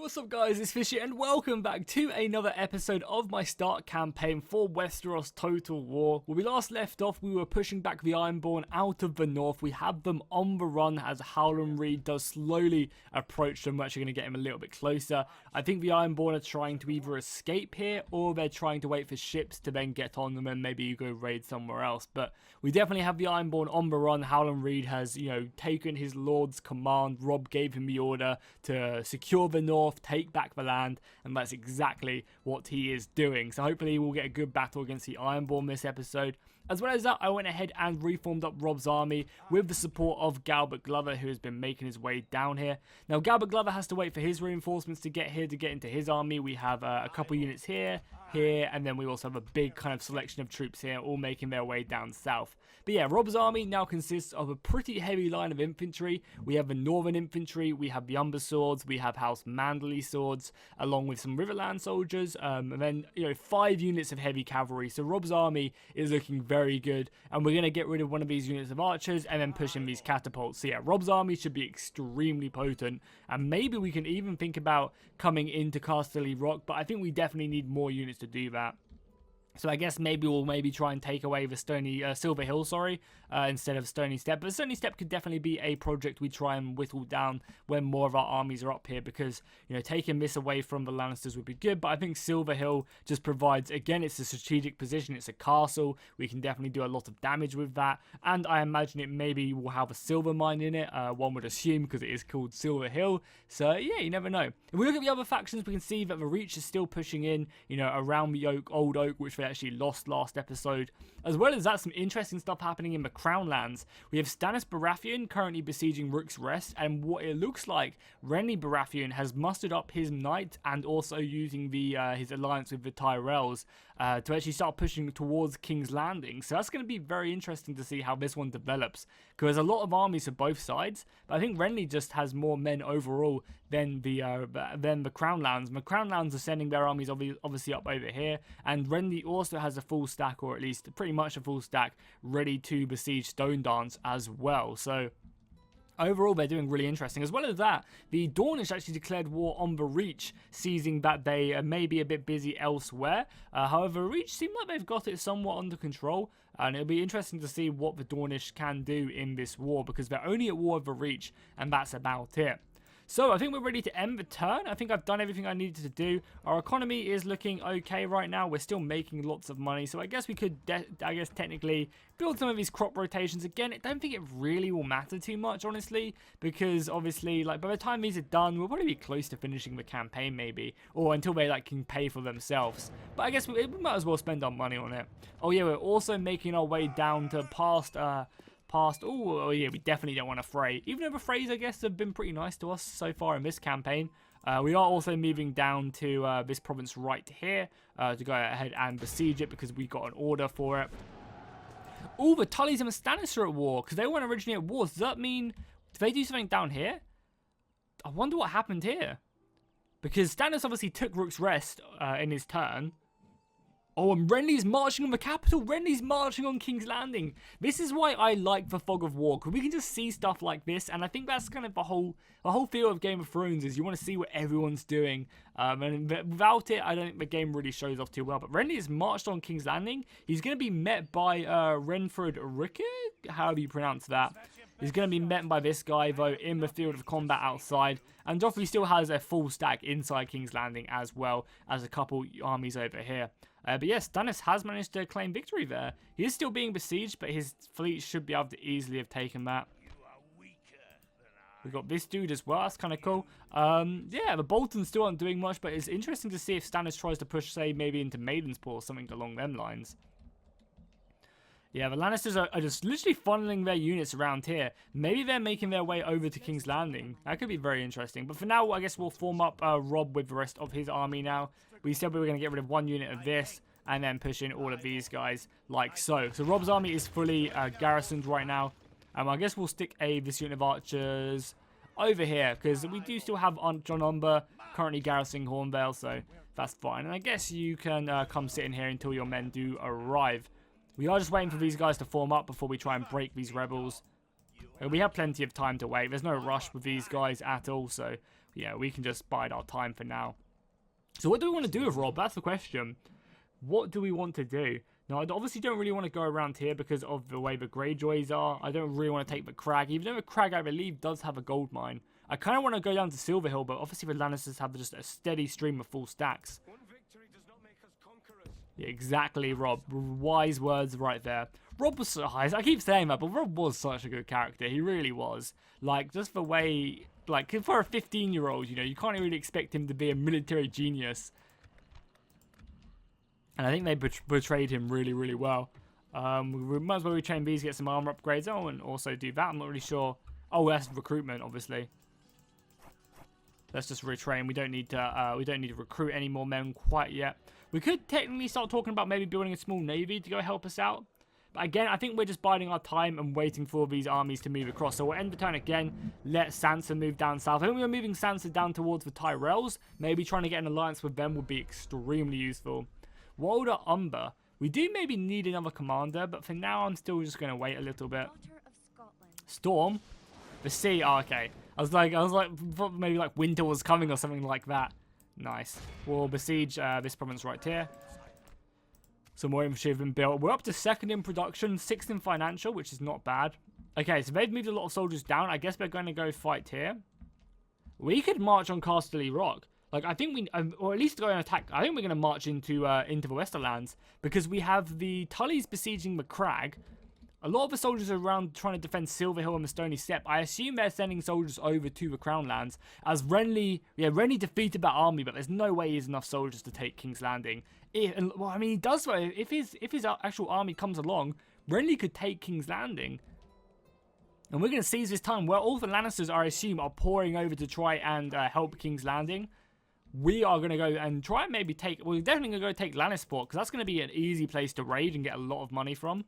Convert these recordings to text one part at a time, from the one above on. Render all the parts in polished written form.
What's up guys, it's Fishy and welcome back to another episode of my start campaign for Westeros Total War. Where we last left off, we were pushing back the Ironborn out of the north. We have them on the run as Howland Reed does slowly approach them. We're actually going to get him a little bit closer. I think the Ironborn are trying to either escape here or they're trying to wait for ships to then get on them and maybe you go raid somewhere else. But we definitely have the Ironborn on the run. Howland Reed has, taken his lord's command. Robb gave him the order to secure the north, take back the land, and that's exactly what he is doing. So hopefully we'll get a good battle against the Ironborn this episode. As well as that, I went ahead and reformed up Robb's army with the support of Galbert Glover, who has been making his way down here. Now Galbert Glover has to wait for his reinforcements to get here to get into his army. We have a couple units here, and then we also have a big kind of selection of troops here, all making their way down south. But yeah, Robb's army now consists of a pretty heavy line of infantry. We have the Northern Infantry, we have the Umber Swords, we have House Manderley Swords, along with some Riverland soldiers, and then 5 units of heavy cavalry. So Robb's army is looking very good, and we're going to get rid of one of these units of archers and then push in these catapults. So yeah, Robb's army should be extremely potent, and maybe we can even think about coming into Casterly Rock, but I think we definitely need more units to do that. So I guess we'll try and take away the Silver Hill, instead of Stony Step. But Stony Step could definitely be a project we try and whittle down when more of our armies are up here, because taking this away from the Lannisters would be good. But I think Silver Hill just provides, again, it's a strategic position, it's a castle. We can definitely do a lot of damage with that, and I imagine it maybe will have a silver mine in it. One would assume, because it is called Silver Hill. So yeah, you never know. If we look at the other factions, we can see that the Reach is still pushing in, around the Old Oak, which they actually lost last episode. As well as that, some interesting stuff happening in the Crown Lands. We have Stannis Baratheon currently besieging Rook's Rest, and what it looks like, Renly Baratheon has mustered up his knight and also using the his alliance with the Tyrells to actually start pushing towards King's Landing. So that's going to be very interesting to see how this one develops, because there's a lot of armies for both sides, but I think Renly just has more men overall than the Crown Lands. The Crown Lands are sending their armies obviously up over here, and Renly also has a full stack, or at least pretty much a full stack, ready to besiege Stone Dance as well. So overall, they're doing really interesting. As well as that, the Dornish actually declared war on the Reach, seizing that they may be a bit busy elsewhere. However, Reach seem like they've got it somewhat under control, and it'll be interesting to see what the Dornish can do in this war, because they're only at war with the Reach, and that's about it. So I think we're ready to end the turn. I think I've done everything I needed to do. Our economy is looking okay right now. We're still making lots of money. So I guess we could, technically build some of these crop rotations. Again, I don't think it really will matter too much, honestly, because obviously, by the time these are done, we'll probably be close to finishing the campaign maybe, or until they can pay for themselves. But I guess we might as well spend our money on it. Oh yeah, we're also making our way down to past, oh yeah, we definitely don't want a fray. Even though the frays, I guess, have been pretty nice to us so far in this campaign. We are also moving down to this province right here to go ahead and besiege it, because we got an order for it. Oh, the Tullys and the Stannis are at war, because they weren't originally at war. Does that mean, did they do something down here? I wonder what happened here. Because Stannis obviously took Rook's Rest in his turn. Oh, and Renly's marching on the capital. Renly's marching on King's Landing. This is why I like the Fog of War, because we can just see stuff like this, and I think that's kind of the whole feel of Game of Thrones, is you want to see what everyone's doing. And without it, I don't think the game really shows off too well. But Renly has marched on King's Landing. He's going to be met by Renford Rickard, however you pronounce that. He's going to be met by this guy, though, in the field of combat outside. And Joffrey still has a full stack inside King's Landing, as well as a couple armies over here. But yes, Stannis has managed to claim victory there. He is still being besieged, but his fleet should be able to easily have taken that. We've got this dude as well. That's kind of cool. Yeah, the Boltons still aren't doing much, but it's interesting to see if Stannis tries to push, say, maybe into Maidensport or something along them lines. Yeah, the Lannisters are just literally funneling their units around here. Maybe they're making their way over to King's Landing. That could be very interesting. But for now, I guess we'll form up Robb with the rest of his army now. We said we were going to get rid of one unit of this, and then push in all of these guys like so. So Robb's army is fully garrisoned right now. I guess we'll stick this unit of archers over here, because we do still have John Umber currently garrisoning Hornvale, so that's fine. And I guess you can come sit in here until your men do arrive. We are just waiting for these guys to form up before we try and break these rebels. We have plenty of time to wait. There's no rush with these guys at all, so Yeah, we can just bide our time for now. So what do we want to do with Rob? That's the question. What do we want to do? Now, I obviously don't really want to go around here because of the way the Greyjoys are. I don't really want to take the Crag, even though the Crag, I believe, does have a gold mine. I kind of want to go down to Silverhill, but obviously the Lannisters have just a steady stream of full stacks. One victory does not make us conquerors. Yeah, exactly, Rob. Wise words right there. Rob was so high. I keep saying that, but Rob was such a good character. He really was. Like, just the way, like, for a 15-year-old, you know, you can't really expect him to be a military genius. And I think they portrayed him really, really well. We might as well retrain these, get some armor upgrades. Oh, and also do that. I'm not really sure. Oh, that's recruitment, obviously. Let's just retrain. We don't need to recruit any more men quite yet. We could technically start talking about maybe building a small navy to go help us out. But again, I think we're just biding our time and waiting for these armies to move across. So we'll end the turn again. Let Sansa move down south. I think we're moving Sansa down towards the Tyrells. Maybe trying to get an alliance with them would be extremely useful. Walder Umber. We do maybe need another commander, but for now I'm still just going to wait a little bit. Storm? The sea? Oh, okay. I was like, maybe like winter was coming or something like that. Nice. We'll besiege this province right here. Some more infantry have been built. We're up to 2nd in production, 6th in financial, which is not bad. Okay, so they've moved a lot of soldiers down. I guess we're going to go fight here. We could march on Casterly Rock. Like, I think we, or at least go and attack. I think we're going to march into the Westerlands because we have the Tullys besieging the Crag. A lot of the soldiers are around trying to defend Silverhill and the Stony Steppe. I assume they're sending soldiers over to the Crown Lands as Renly defeated that army, but there's no way he has enough soldiers to take King's Landing. Well, I mean, he does so. If his actual army comes along, Renly could take King's Landing. And we're going to seize this time where all the Lannisters, I assume, are pouring over to try and help King's Landing. We are going to go and try and maybe take... We're definitely going to go take Lannisport because that's going to be an easy place to raid and get a lot of money from.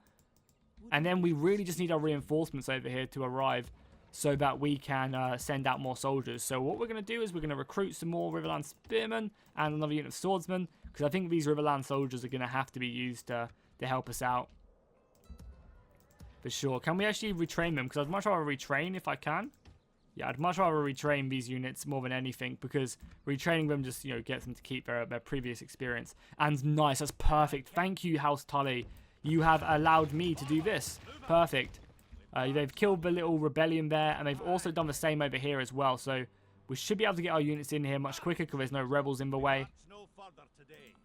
And then we really just need our reinforcements over here to arrive so that we can send out more soldiers. So what we're going to do is we're going to recruit some more Riverland Spearmen and another unit of Swordsmen because I think these Riverland soldiers are going to have to be used to help us out. For sure. Can we actually retrain them? Because I'd much rather retrain if I can. Yeah, I'd much rather retrain these units more than anything because retraining them just, you know, gets them to keep their previous experience. And nice, that's perfect. Thank you, House Tully. You have allowed me to do this. Perfect. They've killed the little rebellion there, and they've also done the same over here as well. So we should be able to get our units in here much quicker because there's no rebels in the way.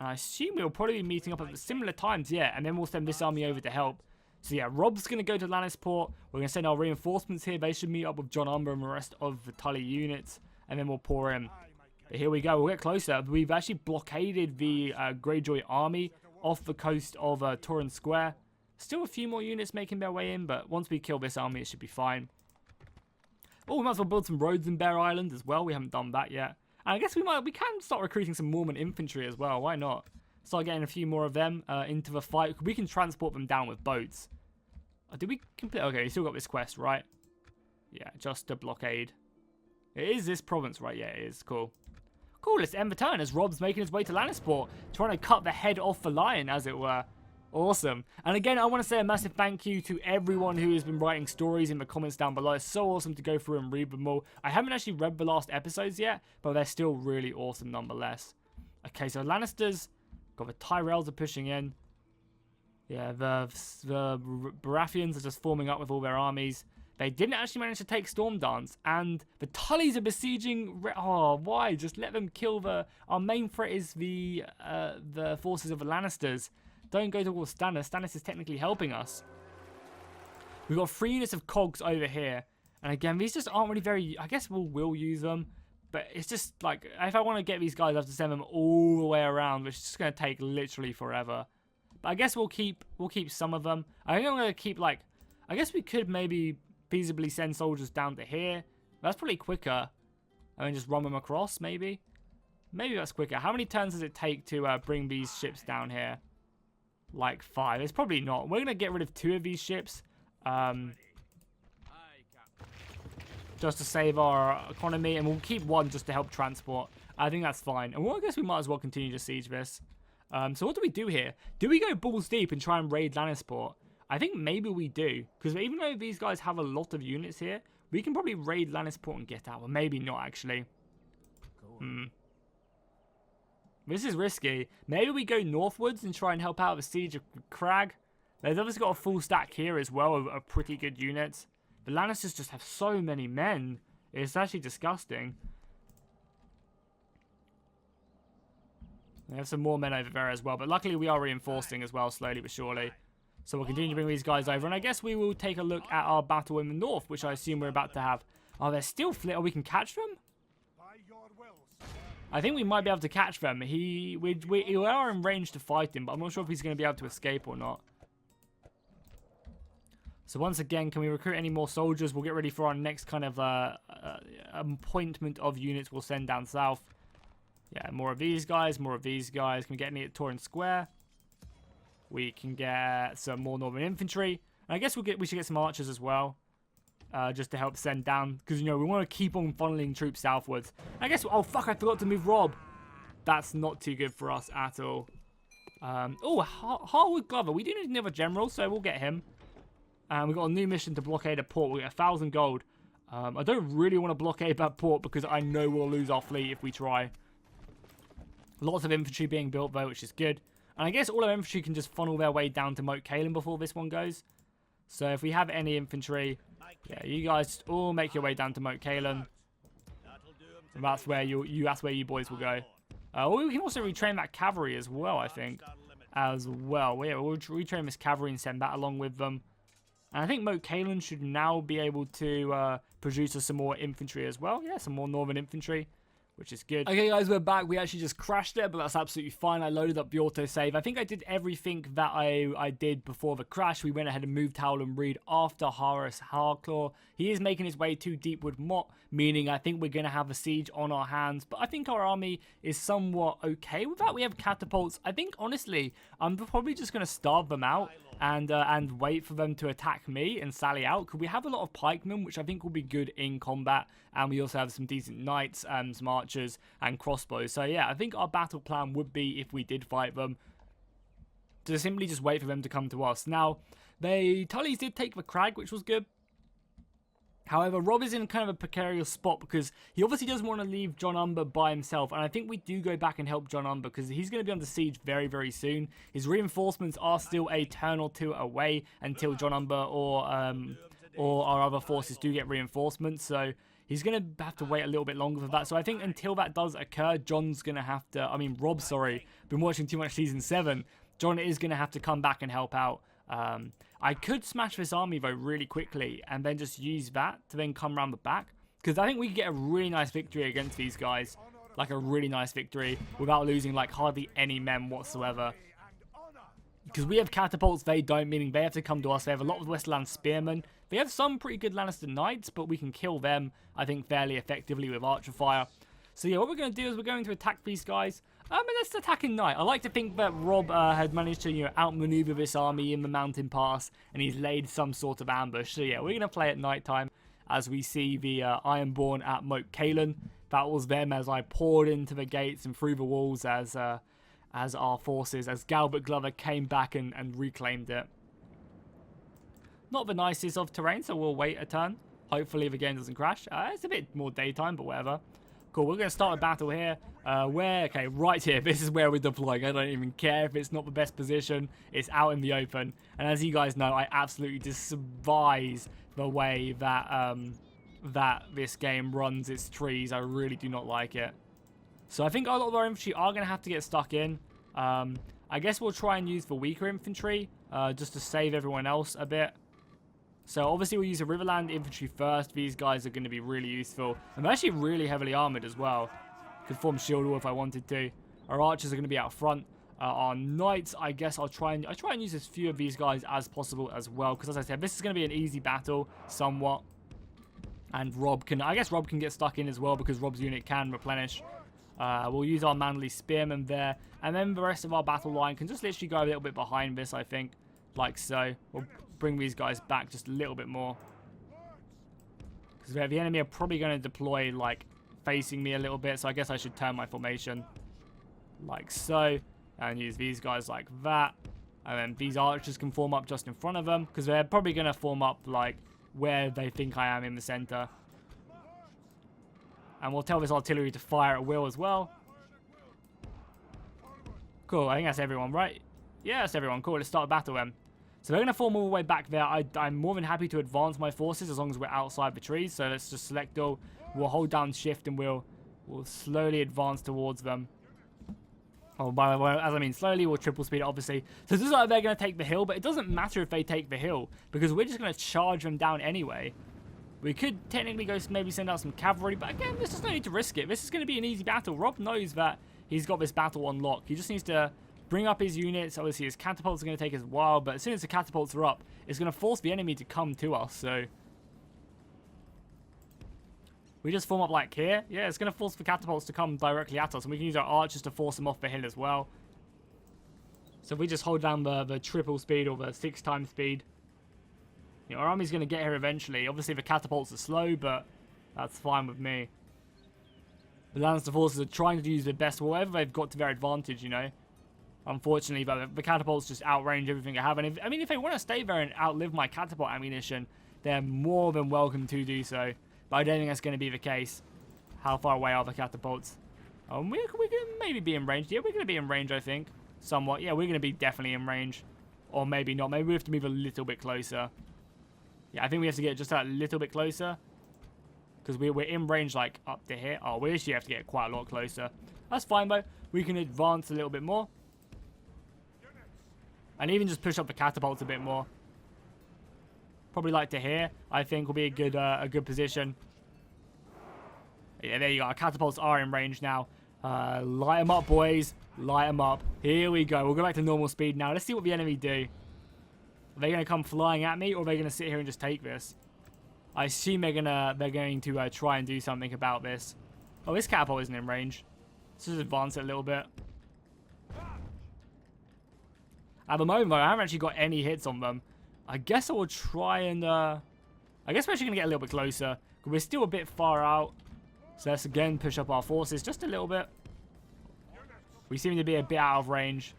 I assume we'll probably be meeting up at similar times, yeah, and then we'll send this army over to help. So yeah, Rob's going to go to Lannisport. We're going to send our reinforcements here. They should meet up with John Umber and the rest of the Tully units, and then we'll pour in. But here we go. We'll get closer. We've actually blockaded the Greyjoy army off the coast of Torrhen Square. Still a few more units making their way in, but once we kill this army, it should be fine. Oh, we might as well build some roads in Bear Island as well. We haven't done that yet. And I guess we can start recruiting some Mormon infantry as well. Why not? Start getting a few more of them into the fight. We can transport them down with boats. Did we complete? Okay, we still got this quest, right? Yeah, just a blockade. It is this province, right? Yeah, it is. Cool. Cool, let's end the turn as Rob's making his way to Lannisport, trying to cut the head off the lion, as it were. Awesome. And again, I want to say a massive thank you to everyone who has been writing stories in the comments down below. It's so awesome to go through and read them all. I haven't actually read the last episodes yet, but they're still really awesome nonetheless. Okay, so Lannisters, got the Tyrells are pushing in. Yeah, the Baratheons are just forming up with all their armies. They didn't actually manage to take Stormdance, and the Tullys are besieging... Oh, why? Just let them kill the... Our main threat is the forces of the Lannisters. Don't go towards Stannis. Stannis is technically helping us. We've got 3 units of cogs over here. And again, these just aren't really very... I guess we'll use them. But it's just like... If I want to get these guys, I have to send them all the way around, which is just going to take literally forever. But I guess we'll keep some of them. I think I'm going to keep, like... I guess we could maybe feasibly send soldiers down to here. That's probably quicker. And then just run them across, maybe. Maybe that's quicker. How many turns does it take to bring these ships down here? Like 5. It's probably not. We're going to get rid of 2 of these ships. Just to save our economy. And we'll keep 1 just to help transport. I think that's fine. And I guess we might as well continue to siege this. So what do we do here? Do we go balls deep and try and raid Lannisport? I think maybe we do. Because even though these guys have a lot of units here, we can probably raid Lannisport and get out. Or maybe not, actually. This is risky. Maybe we go northwards and try and help out the siege of Crag. They've obviously got a full stack here as well of pretty good units. The Lannisters just have so many men. It's actually disgusting. They have some more men over there as well. But luckily we are reinforcing as well, slowly but surely. So we'll continue to bring these guys over. And I guess we will take a look at our battle in the north, which I assume we're about to have. Oh, they're still Oh, we can catch them? I think we might be able to catch them. We are in range to fight him, but I'm not sure if he's going to be able to escape or not. So once again, can we recruit any more soldiers? We'll get ready for our next kind of appointment of units we'll send down south. Yeah, more of these guys, more of these guys. Can we get any at Torrent Square? We can get some more Northern Infantry. And I guess we should get some archers as well. Just to help send down, because, you know, we want to keep on funneling troops southwards. I guess, oh fuck, I forgot to move Rob. That's not too good for us at all. Oh, Harwood Glover. We do need another general, so we'll get him. And we've got a new mission to blockade a port. We'll get 1,000 gold. I don't really want to blockade that port because I know we'll lose our fleet if we try. Lots of infantry being built though, which is good. And I guess all our infantry can just funnel their way down to Moat Cailin before this one goes. So if we have any infantry, yeah, you guys just all make your way down to Moat Cailin. And that's where you boys will go. We can also retrain that cavalry as well, I think. As well. Well, yeah, we'll retrain this cavalry and send that along with them. And I think Moat Cailin should now be able to produce us some more infantry as well. Yeah, some more Northern Infantry, which is good. Okay, guys, we're back. We actually just crashed it, but that's absolutely fine. I loaded up the autosave. I think I did everything that I did before the crash. We went ahead and moved Howland Reed after Horus Hardclaw. He is making his way to Deepwood Mott, meaning I think we're going to have a siege on our hands. But I think our army is somewhat okay with that. We have catapults. I think, honestly, I'm probably just going to starve them out and wait for them to attack me and sally out. Because we have a lot of pikemen, which I think will be good in combat. And we also have some decent knights, some archers, and crossbows. So yeah, I think our battle plan would be, if we did fight them, to simply just wait for them to come to us. Now, Tullies did take the Crag, which was good. However, Rob is in kind of a precarious spot because he obviously doesn't want to leave John Umber by himself. And I think we do go back and help John Umber because he's going to be under siege very, very soon. His reinforcements are still a turn or two away until John Umber or our other forces do get reinforcements. So he's going to have to wait a little bit longer for that. So I think until that does occur, John's going to have to... Rob, sorry. Been watching too much Season 7. John is going to have to come back and help out. I could smash this army, though, really quickly and then just use that to then come around the back. Because I think we could get a really nice victory against these guys. Like, a really nice victory without losing, like, hardly any men whatsoever. Because we have catapults, they don't, meaning they have to come to us. They have a lot of Westland spearmen. They have some pretty good Lannister knights, but we can kill them, I think, fairly effectively with archer fire. So yeah, what we're going to do is we're going to attack these guys. Let's attack in night. I like to think that Rob had managed to, outmaneuver this army in the mountain pass, and he's laid some sort of ambush. So yeah, we're going to play at night time as we see the Ironborn at Moat Cailin. That was them as I poured into the gates and through the walls as our forces, as Galbert Glover came back and reclaimed it. Not the nicest of terrain, so we'll wait a turn. Hopefully the game doesn't crash. It's a bit more daytime, but whatever. Cool, we're going to start a battle here. Okay, right here. This is where we're deploying. I don't even care if it's not the best position. It's out in the open. And as you guys know, I absolutely despise the way that that this game runs its trees. I really do not like it. So I think a lot of our infantry are going to have to get stuck in. I guess we'll try and use the weaker infantry just to save everyone else a bit. So obviously we'll use the Riverland infantry first. These guys are going to be really useful. I'm actually really heavily armored as well. Could form shield wall if I wanted to. Our archers are going to be out front. Our knights, I guess I try and use as few of these guys as possible as well. Because as I said, this is going to be an easy battle, somewhat. And I guess Rob can get stuck in as well because Rob's unit can replenish. We'll use our manly spearmen there. And then the rest of our battle line can just literally go a little bit behind this, I think. Like so. We'll bring these guys back just a little bit more. Because the enemy are probably going to deploy, like, facing me a little bit. So I guess I should turn my formation. Like so. And use these guys like that. And then these archers can form up just in front of them. Because they're probably going to form up, like, where they think I am in the center. And we'll tell this artillery to fire at will as well. Cool, I think that's everyone, right? Yeah, that's everyone. Cool, let's start a battle then. So they're going to form all the way back there. I'm more than happy to advance my forces as long as we're outside the trees. So let's just select all. We'll hold down shift and we'll slowly advance towards them. Oh, by the way, as I mean slowly, we'll triple speed it, obviously. So this is like they're going to take the hill, but it doesn't matter if they take the hill, because we're just going to charge them down anyway. We could technically go maybe send out some cavalry, but again, there's just no need to risk it. This is going to be an easy battle. Rob knows that he's got this battle on lock. He just needs to bring up his units. Obviously, his catapults are going to take us a while, but as soon as the catapults are up, it's going to force the enemy to come to us, so... We just form up like here. Yeah, it's going to force the catapults to come directly at us, and we can use our archers to force them off the hill as well. So if we just hold down the triple speed or the 6 times speed, you know, our army's going to get here eventually. Obviously, the catapults are slow, but that's fine with me. The Lannister forces are trying to use their best, whatever they've got to their advantage, you know. Unfortunately, the catapults just outrange everything I have. And if they want to stay there and outlive my catapult ammunition, they're more than welcome to do so. But I don't think that's going to be the case. How far away are the catapults? We can maybe be in range. Yeah, we're going to be in range, I think. Somewhat. Yeah, we're going to be definitely in range. Or maybe not. Maybe we have to move a little bit closer. Yeah, I think we have to get just a little bit closer. Because we're in range, like, up to here. Oh, we actually have to get quite a lot closer. That's fine, though. We can advance a little bit more. And even just push up the catapults a bit more. Probably like to here, I think, will be a good position. Yeah, there you go. Our catapults are in range now. Light them up, boys. Light them up. Here we go. We'll go back to normal speed now. Let's see what the enemy do. Are they going to come flying at me, or are they going to sit here and just take this? I assume they're going to try and do something about this. Oh, this catapult isn't in range. Let's just advance it a little bit. At the moment, though, I haven't actually got any hits on them. I guess I will try and... I guess we're actually going to get a little bit closer. Because we're still a bit far out. So let's again push up our forces just a little bit. We seem to be a bit out of range.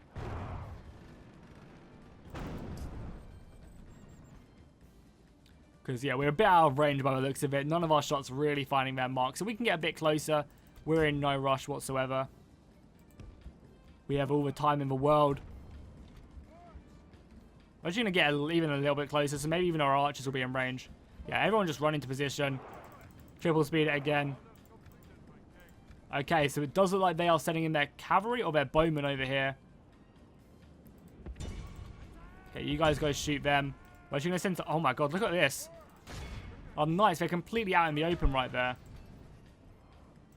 Because, yeah, we're a bit out of range by the looks of it. None of our shots really finding their mark. So we can get a bit closer. We're in no rush whatsoever. We have all the time in the world. We're actually going to get even a little bit closer, so maybe even our archers will be in range. Yeah, everyone just run into position. Triple speed it again. Okay, so it does look like they are sending in their cavalry or their bowmen over here. Okay, you guys go shoot them. We're actually going to send to... Oh my god, look at this. Oh, nice. They're completely out in the open right there.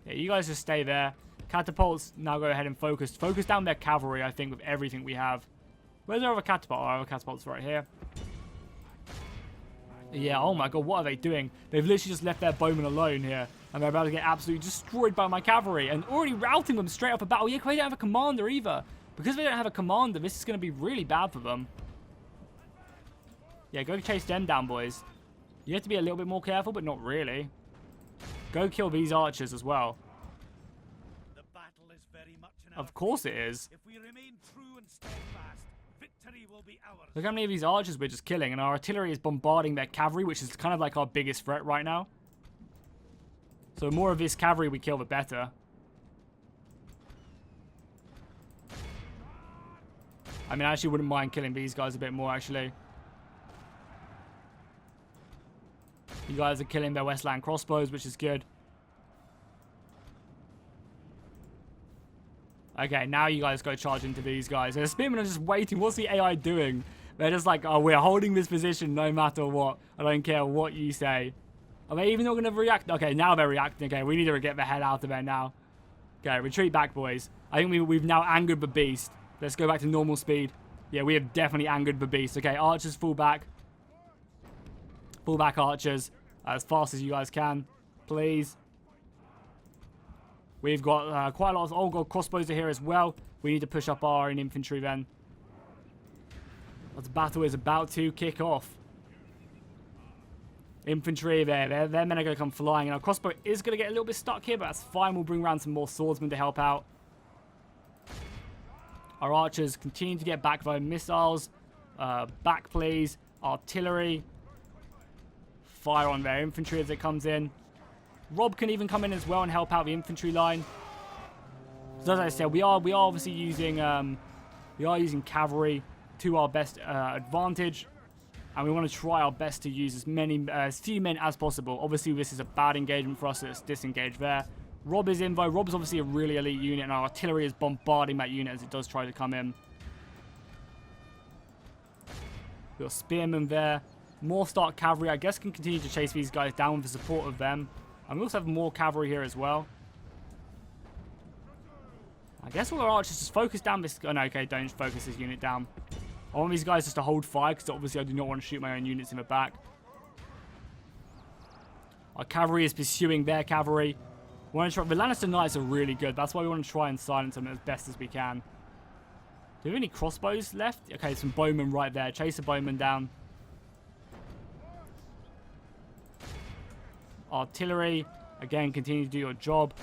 Yeah, you guys just stay there. Catapults now go ahead and focus. Focus down their cavalry, I think, with everything we have. Where's our other catapult? Our other catapult's right here. Yeah, oh my god, what are they doing? They've literally just left their bowmen alone here. And they're about to get absolutely destroyed by my cavalry. And already routing them straight off the battle. Yeah, they don't have a commander either. Because they don't have a commander, this is going to be really bad for them. Yeah, go chase them down, boys. You have to be a little bit more careful, but not really. Go kill these archers as well. The battle is very much in Of course it is. If we remain true and steadfast, victory will be ours. Look how many of these archers we're just killing, and our artillery is bombarding their cavalry, which is kind of like our biggest threat right now. So the more of this cavalry we kill, the better. I mean, I actually wouldn't mind killing these guys a bit more, actually. You guys are killing their Westland crossbows, which is good. Okay, now you guys go charge into these guys. And the spearmen are just waiting. What's the AI doing? They're just like, oh, we're holding this position no matter what. I don't care what you say. Are they even not going to react? Okay, now they're reacting. Okay, we need to get the hell out of there now. Okay, retreat back, boys. I think we've now angered the beast. Let's go back to normal speed. Yeah, we have definitely angered the beast. Okay, archers fall back. Fall back, archers. As fast as you guys can. Please. We've got quite a lot of... Oh, god, crossbows are here as well. We need to push up our own infantry then. The battle is about to kick off. Infantry, their men are going to come flying. And our crossbow is going to get a little bit stuck here, but that's fine. We'll bring around some more swordsmen to help out. Our archers continue to get back via missiles. Back, please. Artillery. Fire on their infantry as it comes in. Rob can even come in as well and help out the infantry line. So as I said, we are obviously using cavalry to our best advantage, and we want to try our best to use as few men as possible. Obviously, this is a bad engagement for us, so let's disengage there. Rob is in, though. Rob's obviously a really elite unit, and our artillery is bombarding that unit as it does try to come in. We've got spearmen there. More Stark cavalry, I guess, can continue to chase these guys down with the support of them. And we also have more cavalry here as well. I guess all our archers just focus down this... Oh, no, okay, don't focus this unit down. I want these guys just to hold fire, because obviously I do not want to shoot my own units in the back. Our cavalry is pursuing their cavalry. We want to try... The Lannister Knights are really good. That's why we want to try and silence them as best as we can. Do we have any crossbows left? Okay, some bowmen right there. Chase the bowmen down. Artillery, again, continue to do your job.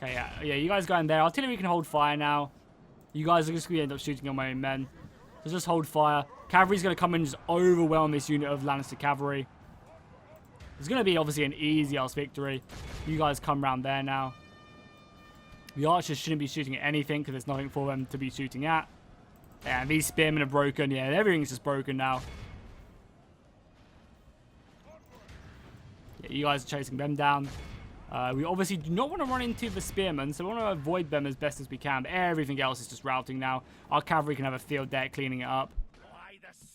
Okay, yeah, you guys go in there. Artillery can hold fire now. You guys are just going to end up shooting on my own men. So just hold fire. Cavalry's going to come in and just overwhelm this unit of Lannister cavalry. It's going to be obviously an easy-ass victory. You guys come round there now. The archers shouldn't be shooting at anything because there's nothing for them to be shooting at. Yeah, and these spearmen are broken. Yeah, everything's just broken now. Yeah, you guys are chasing them down. We obviously do not want to run into the spearmen, so we want to avoid them as best as we can. But everything else is just routing now. Our cavalry can have a field day cleaning it up.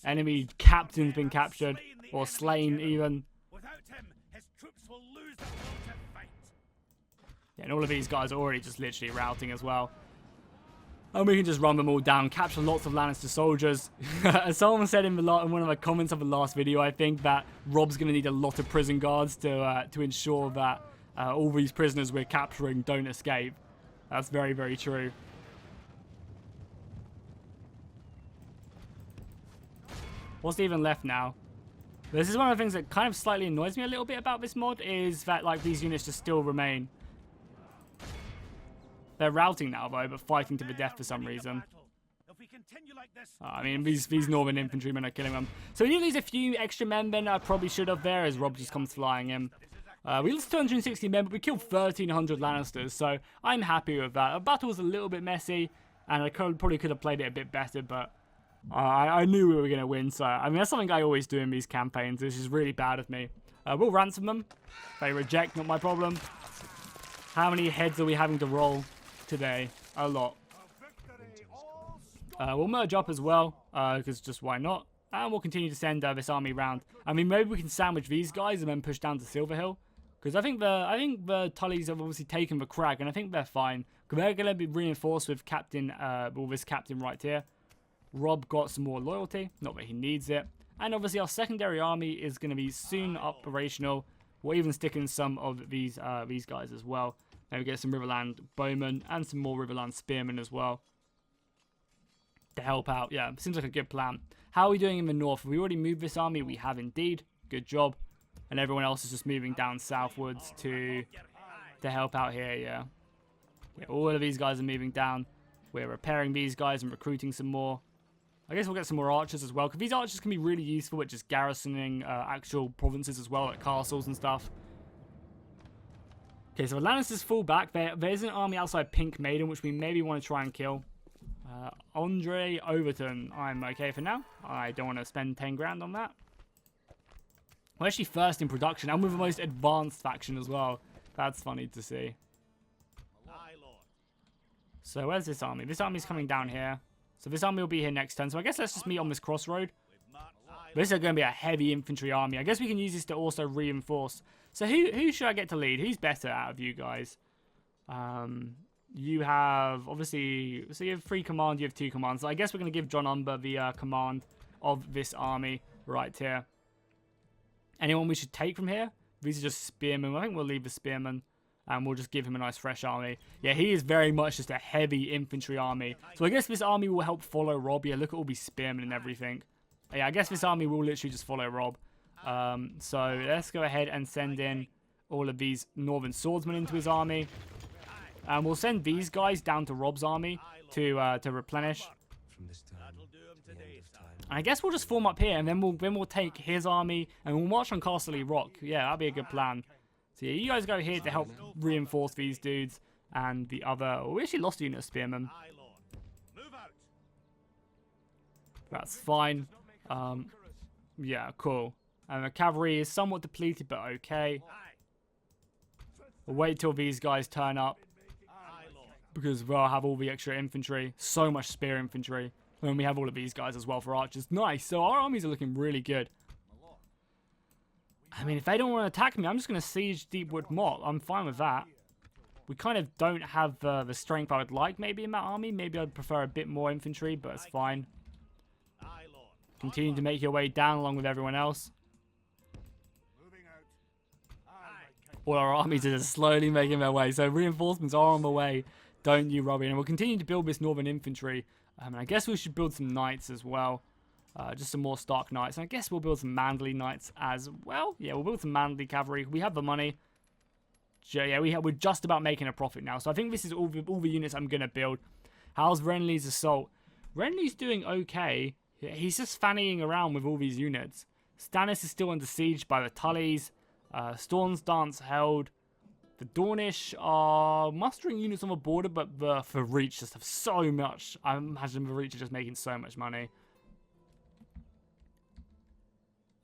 Enemy captain's been captured, or slain even. Without him, his troops will lose the will to fight. Yeah, and all of these guys are already just literally routing as well. And we can just run them all down, capture lots of Lannister soldiers. As someone said in one of the comments of the last video, I think that Rob's going to need a lot of prison guards to ensure that all these prisoners we're capturing don't escape. That's very, very true. What's even left now? This is one of the things that kind of slightly annoys me a little bit about this mod, is that like these units just still remain. They're routing now, though, but fighting to the death for some reason. I mean, these Northern infantrymen are killing them. So we did lose a few extra men than I probably should have there, as Rob just comes flying in. We lost 260 men, but we killed 1,300 Lannisters, so I'm happy with that. The battle was a little bit messy, and I probably could have played it a bit better, but I knew we were going to win. So, I mean, that's something I always do in these campaigns. This is really bad of me. We'll ransom them. If they reject, not my problem. How many heads are we having to roll today? A lot. We'll merge up as well, because just why not? And we'll continue to send this army round. I mean, maybe we can sandwich these guys and then push down to Silverhill, because I think the Tullys have obviously taken the crag, and I think they're fine. They're going to be reinforced with this captain right here. Rob got some more loyalty, not that he needs it. And obviously our secondary army is going to be soon operational. We'll even stick in some of these guys as well. Maybe get some Riverland bowmen and some more Riverland spearmen as well to help out. Yeah, seems like a good plan. How are we doing in the north? Have we already moved this army? We have indeed. Good job. And everyone else is just moving down southwards to help out here, yeah. All of these guys are moving down. We're repairing these guys and recruiting some more. I guess we'll get some more archers as well, because these archers can be really useful at just garrisoning actual provinces as well, like castles and stuff. Okay, so the Lannisters fall back. There's an army outside Pink Maiden, which we maybe want to try and kill. Andre Overton, I'm okay for now. I don't want to spend 10 grand on that. We're actually first in production, and with the most advanced faction as well. That's funny to see. So where's this army? This army's coming down here. So this army will be here next turn. So I guess let's just meet on this crossroad. This is going to be a heavy infantry army. I guess we can use this to also reinforce. So who should I get to lead? Who's better out of you guys? You have, obviously, so you have 3 commands, you have 2 commands. So I guess we're going to give John Umber the command of this army right here. Anyone we should take from here? These are just spearmen. I think we'll leave the spearmen. And we'll just give him a nice fresh army. Yeah, he is very much just a heavy infantry army. So I guess this army will help follow Rob. Yeah, look at all these spearmen and everything. Yeah, I guess this army will literally just follow Rob. So let's go ahead and send in all of these northern swordsmen into his army. And we'll send these guys down to Rob's army to replenish. And I guess we'll just form up here, and then we'll take his army, and we'll march on Castle Rock. Yeah, that'd be a good plan. So yeah, you guys go here to help reinforce these dudes, and the other... Oh, we actually lost a unit of spearmen. That's fine. Yeah, cool. And the cavalry is somewhat depleted, but okay. We'll wait till these guys turn up, because we'll have all the extra infantry. So much spear infantry. And we have all of these guys as well for archers. Nice. So our armies are looking really good. I mean, if they don't want to attack me, I'm just going to siege Deepwood Motte. I'm fine with that. We kind of don't have the strength I would like maybe in that army. Maybe I'd prefer a bit more infantry, but it's fine. Continue to make your way down along with everyone else. All our armies are just slowly making their way. So reinforcements are on the way. Don't you worry. And we'll continue to build this northern infantry. And I guess we should build some knights as well. Just some more Stark knights. And I guess we'll build some Manderley knights as well. Yeah, we'll build some Manderley cavalry. We have the money. Yeah, we're just about making a profit now. So I think this is all the units I'm going to build. How's Renly's assault? Renly's doing okay. Yeah, he's just fannying around with all these units. Stannis is still under siege by the Tullys. Storm's Dance held. The Dornish are mustering units on the border, but the for Reach just have so much. I imagine the Reach are just making so much money.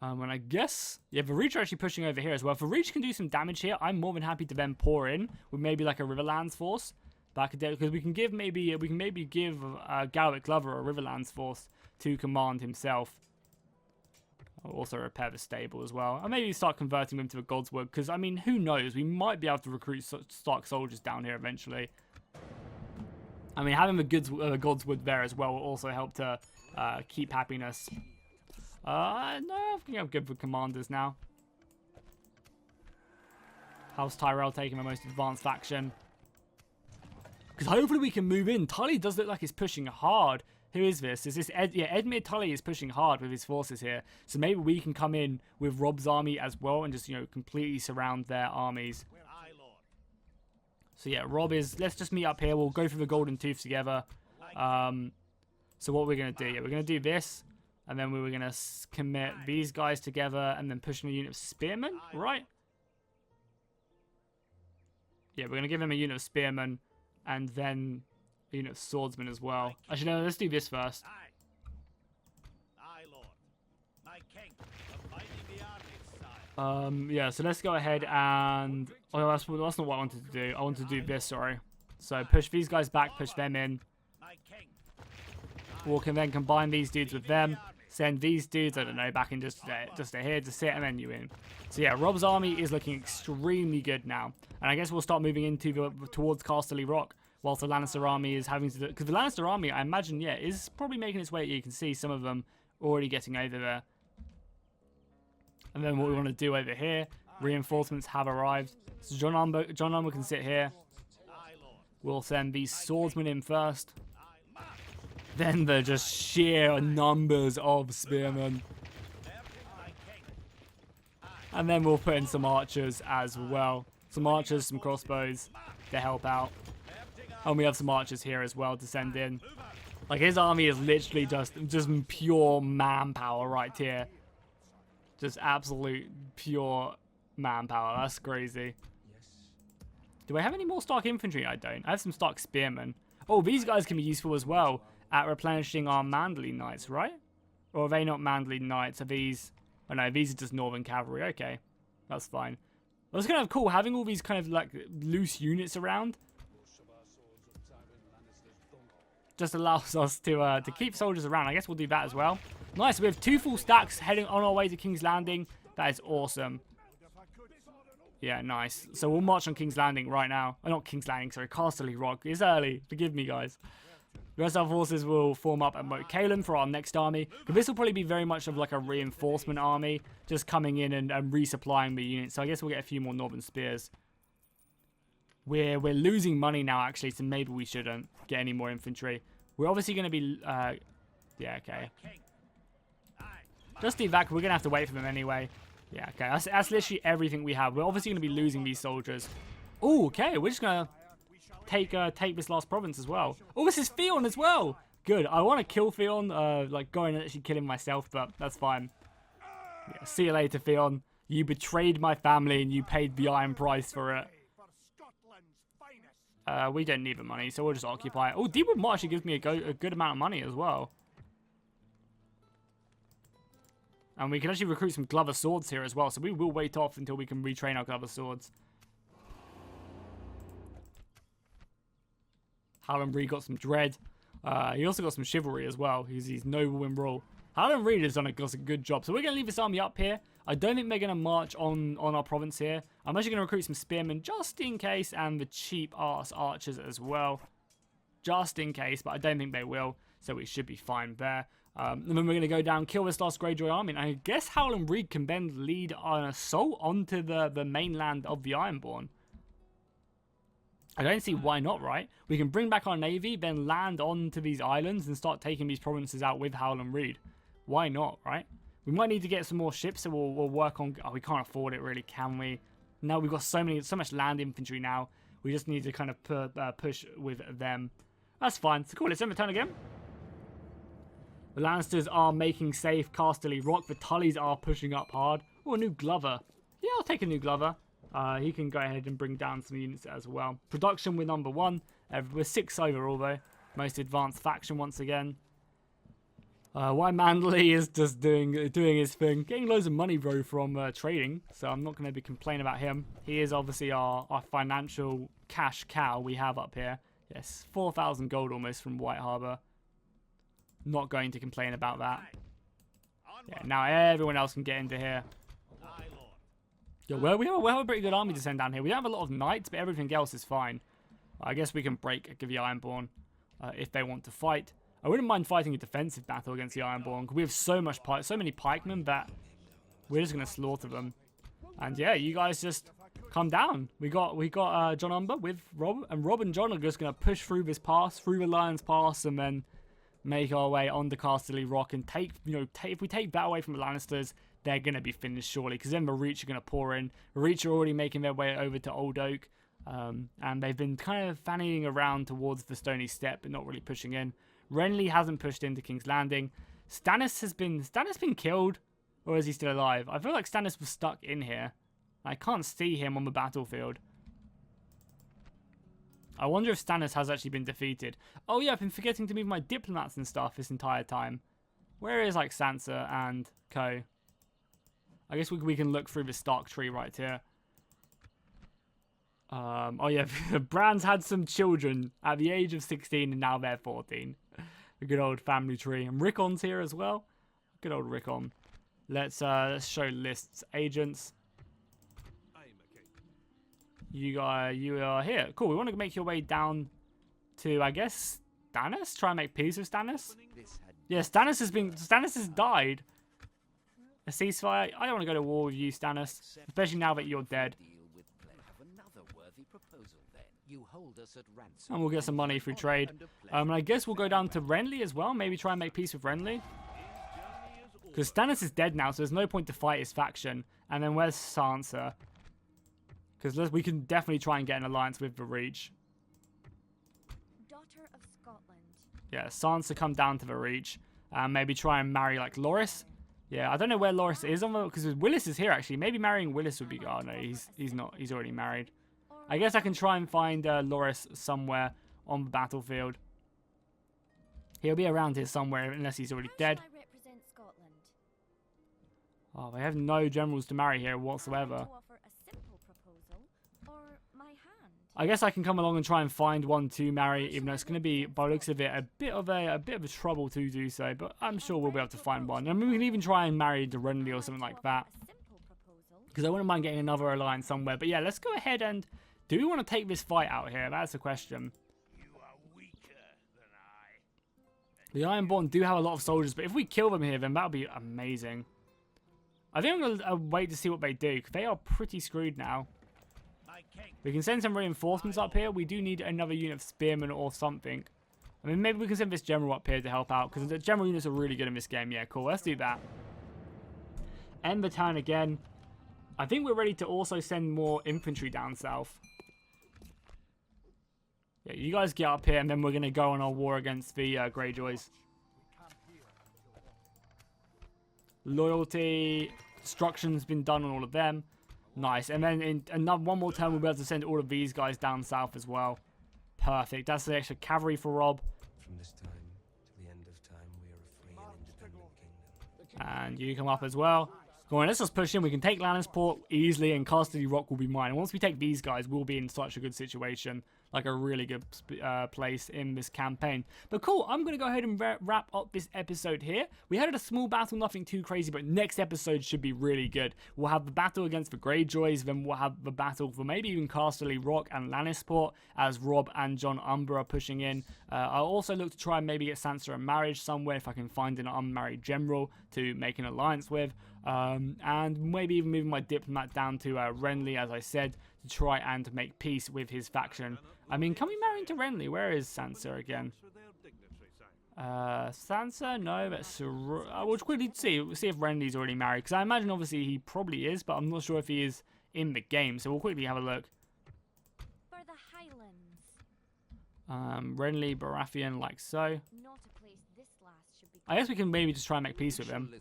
And I guess, yeah, the Reach are actually pushing over here as well. If the Reach can do some damage here, I'm more than happy to then pour in with maybe like a Riverlands force. Because we can give maybe give Gallic Glover a Riverlands force to command himself. I'll also repair the stable as well. And maybe start converting them to a Godswood. Because, I mean, who knows? We might be able to recruit Stark soldiers down here eventually. I mean, having the Godswood there as well will also help to keep happiness. No, I think I'm good with commanders now. House Tyrell taking the most advanced faction. Because hopefully we can move in. Tully does look like he's pushing hard. Who is this? Is this Edmure Tully is pushing hard with his forces here. So maybe we can come in with Rob's army as well and just, you know, completely surround their armies. So yeah, Rob is... Let's just meet up here. We'll go through the Golden Tooth together. So what we're going to do... Yeah, we're going to do this. And then we were going to commit these guys together and then push in a unit of spearmen, right? Yeah, we're going to give him a unit of spearmen and then a unit of swordsmen as well. Actually, no, let's do this first. Yeah, so let's go ahead and... Oh, that's not what I wanted to do. I wanted to do this, sorry. So push these guys back, push them in. We can then combine these dudes with them. Send these dudes, I don't know, back in just here to sit and then you in. So yeah, Rob's army is looking extremely good now. And I guess we'll start moving into towards Castle Rock. Whilst the Lannister army is having to do... Because the Lannister army, I imagine, yeah, is probably making its way. You can see some of them already getting over there. And then what we want to do over here, reinforcements have arrived. So John Armour can sit here. We'll send these swordsmen in first. Then the just sheer numbers of spearmen. And then we'll put in some archers as well. Some archers, some crossbows to help out. And we have some archers here as well to send in. Like, his army is literally just pure manpower right here. Just absolute pure manpower. That's crazy. Do I have any more Stark infantry? I don't. I have some Stark spearmen. Oh, these guys can be useful as well at replenishing our Manderley knights, right? Or are they not Manderley knights? Are these... Oh no, these are just Northern cavalry. Okay, that's fine. That's kind of cool, having all these kind of like loose units around. Just allows us to keep soldiers around. I guess we'll do that as well. Nice, we have 2 full stacks heading on our way to King's Landing. That is awesome. Yeah, nice. So we'll march on King's Landing right now. Oh, not King's Landing, sorry, Castle Rock. It's early. Forgive me, guys. The rest of our forces will form up at Moat Cailin for our next army. This will probably be very much of like a reinforcement army, just coming in and resupplying the units. So I guess we'll get a few more Northern Spears. We're losing money now, actually, so maybe we shouldn't get any more infantry. We're obviously going to be... yeah, okay. Just evac. We're going to have to wait for them anyway. Yeah, okay. That's literally everything we have. We're obviously going to be losing these soldiers. Oh, okay. We're just going to take this last province as well. Oh, this is Theon as well. Good. I want to kill Theon, like going and actually killing myself, but that's fine. Yeah, see you later, Theon. You betrayed my family and you paid the iron price for it. For Scotland's finest. We don't need the money, so we'll just occupy it. Oh, Deepwood Moor actually gives me a good amount of money as well. And we can actually recruit some Glover swords here as well, so we will wait off until we can retrain our Glover swords. Howland Reed got some dread. He also got some chivalry as well. He's noble in rule. Howland Reed has done a good job. So we're going to leave this army up here. I don't think they're going to march on our province here. I'm actually going to recruit some spearmen just in case, and the cheap-ass archers as well. Just in case, but I don't think they will. So we should be fine there. And then we're going to go down, kill this last Greyjoy army. And I guess Howland Reed can then lead an assault onto the mainland of the Ironborn. I don't see why not, right? We can bring back our navy, then land onto these islands and start taking these provinces out with Howland Reed. Why not, right? We might need to get some more ships, so we'll work on... Oh, we can't afford it, really, can we? No, we've got so much land infantry now. We just need to kind of push with them. That's fine. So cool, let's end the turn again. The Lannisters are making safe Casterly Rock. The Tullys are pushing up hard. Oh, a new Glover. Yeah, I'll take a new Glover. He can go ahead and bring down some units as well. Production, we're number 1. We're 6 overall, though. Most advanced faction once again. Why Manderley is just doing his thing. Getting loads of money, bro, from trading. So I'm not going to be complaining about him. He is obviously our financial cash cow we have up here. Yes, 4,000 gold almost from White Harbour. Not going to complain about that. Yeah, now everyone else can get into here. Yeah, well, we have a pretty good army to send down here. We don't have a lot of knights, but everything else is fine. I guess we can break the Ironborn if they want to fight. I wouldn't mind fighting a defensive battle against the Ironborn, because we have so many pikemen that we're just going to slaughter them. And yeah, you guys just come down. We got John Umber with Rob, and Rob and John are just going to push through this pass, through the Lion's Pass, and then make our way onto Casterly Rock and take, if we take that away from the Lannisters, they're going to be finished surely, because then the Reach are going to pour in. The Reach are already making their way over to Old Oak, and they've been kind of fannying around towards the Stony Step, but not really pushing in. Renly hasn't pushed into King's Landing. Stannis been killed, or is he still alive? I feel like Stannis was stuck in here. I can't see him on the battlefield. I wonder if Stannis has actually been defeated. Oh yeah, I've been forgetting to move my diplomats and stuff this entire time. Where is like Sansa and co? I guess we can look through the Stark tree right here. Oh yeah, Bran's had some children at the age of 16 and now they're 14. A good old family tree. And Rickon's here as well. Good old Rickon. Let's show lists. Agents. You are here. Cool. We want to make your way down to, I guess, Stannis. Try and make peace with Stannis. Yeah, Stannis has died. A ceasefire. I don't want to go to war with you, Stannis, especially now that you're dead. And we'll get some money through trade. And I guess we'll go down to Renly as well. Maybe try and make peace with Renly. Because Stannis is dead now, so there's no point to fight his faction. And then where's Sansa? Because we can definitely try and get an alliance with the Reach. Daughter of Scotland. Yeah, Sansa come down to the Reach. And maybe try and marry like Loras. Yeah, I don't know where Loras is on the, because Willis is here actually. Maybe marrying Willis would be. Oh no, he's not. He's already married. I guess I can try and find Loras somewhere on the battlefield. He'll be around here somewhere unless he's already dead. I represent Scotland. Oh, they have no generals to marry here whatsoever. To offer a simple proposal or my hand. I guess I can come along and try and find one to marry, even though it's going to be, by the looks of it, a bit of a trouble to do so. But I'm sure we'll be able to find one. I mean, we can even try and marry the Renly or something like that, because I wouldn't mind getting another alliance somewhere. But yeah, let's go ahead and. Do we want to take this fight out here? That's the question. You are weaker than I. The Ironborn do have a lot of soldiers, but if we kill them here, then that'll be amazing. I think I'm going to wait to see what they do, because they are pretty screwed now. We can send some reinforcements up here. We do need another unit of spearmen or something. I mean, maybe we can send this general up here to help out, because the general units are really good in this game. Yeah, cool. Let's do that. End the turn again. I think we're ready to also send more infantry down south. Yeah, you guys get up here, and then we're going to go on our war against the Greyjoys. Loyalty, destruction's been done on all of them. Nice. And then in another one more turn, we'll be able to send all of these guys down south as well. Perfect. That's the extra cavalry for Rob. From this time to the end of time, we are a free and independent kingdom. And you come up as well. Go on, let's just push in. We can take Lannisport easily, and Casterly Rock will be mine. And once we take these guys, we'll be in such a good situation. Like a really good place in this campaign. But cool, I'm going to go ahead and wrap up this episode here. We had a small battle, nothing too crazy, but next episode should be really good. We'll have the battle against the Greyjoys, then we'll have the battle for maybe even Casterly Rock and Lannisport as Rob and Jon Umber are pushing in. I'll also look to try and maybe get Sansa in marriage somewhere if I can find an unmarried general to make an alliance with. And maybe even moving my diplomat down to Renly, as I said, to try and make peace with his faction. I mean, can we marry into Renly? Where is Sansa again? Sansa? No, but we'll quickly see if Renly's already married. Because I imagine, obviously, he probably is, but I'm not sure if he is in the game. So we'll quickly have a look. For the Highlands. Renly, Baratheon, like so. Not a place this last should be. I guess we can maybe just try and make peace with him.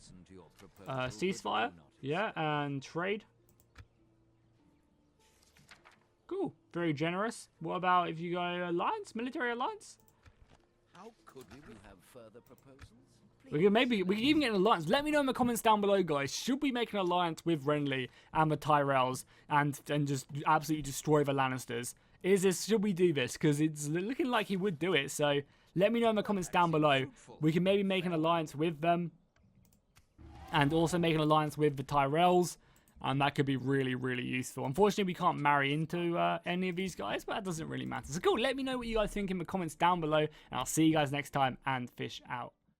Ceasefire? Yeah, and trade. Cool. Very generous. What about if you go alliance? Military alliance? How could we have further proposals? We can even get an alliance. Let me know in the comments down below, guys. Should we make an alliance with Renly and the Tyrells and just absolutely destroy the Lannisters? Should we do this? Because it's looking like he would do it. So let me know in the comments down below. We can maybe make an alliance with them and also make an alliance with the Tyrells. And that could be really, really useful. Unfortunately, we can't marry into any of these guys, but that doesn't really matter. So cool, let me know what you guys think in the comments down below, and I'll see you guys next time, and fish out.